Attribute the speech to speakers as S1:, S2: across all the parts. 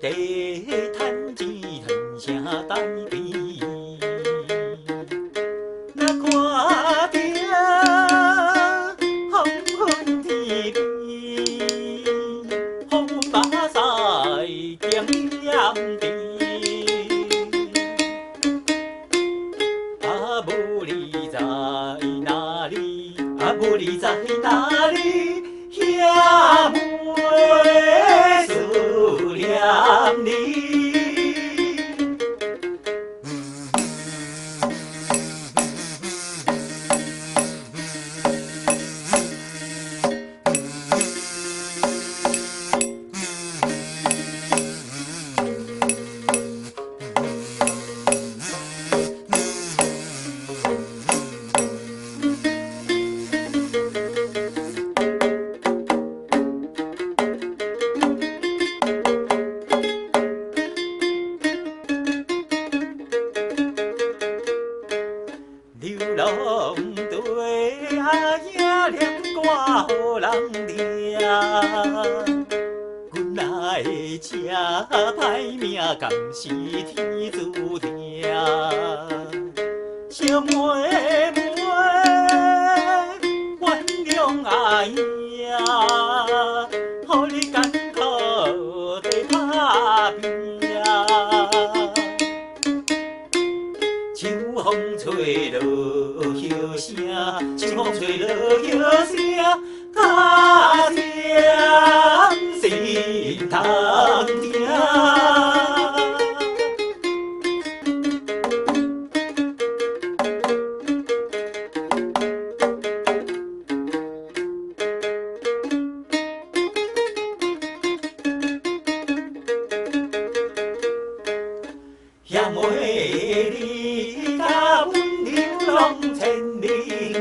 S1: 地趁钱恨声大悲，那看着风云天边，风马赛经验地。你在哪里？母你在哪里？遐妹思念你。流浪对啊呀，念歌予人听。阮来吃歹命，甘是天注定。小妹妹，原谅阿兄，予你艰苦地打拼。秋风吹落叶声，秋风吹落叶声，家乡心通听。遐妹你甲阮流浪千里远，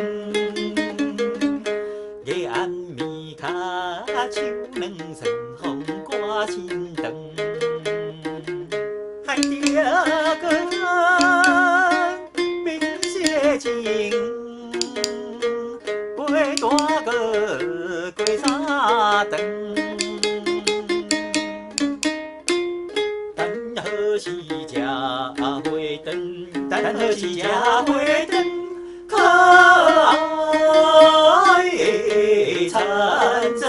S1: 夜暗暝脚手软酸风挂心肠，海着个明雪情，陪大哥过三顿。何时才回转？等何时才回转？可爱的田泽。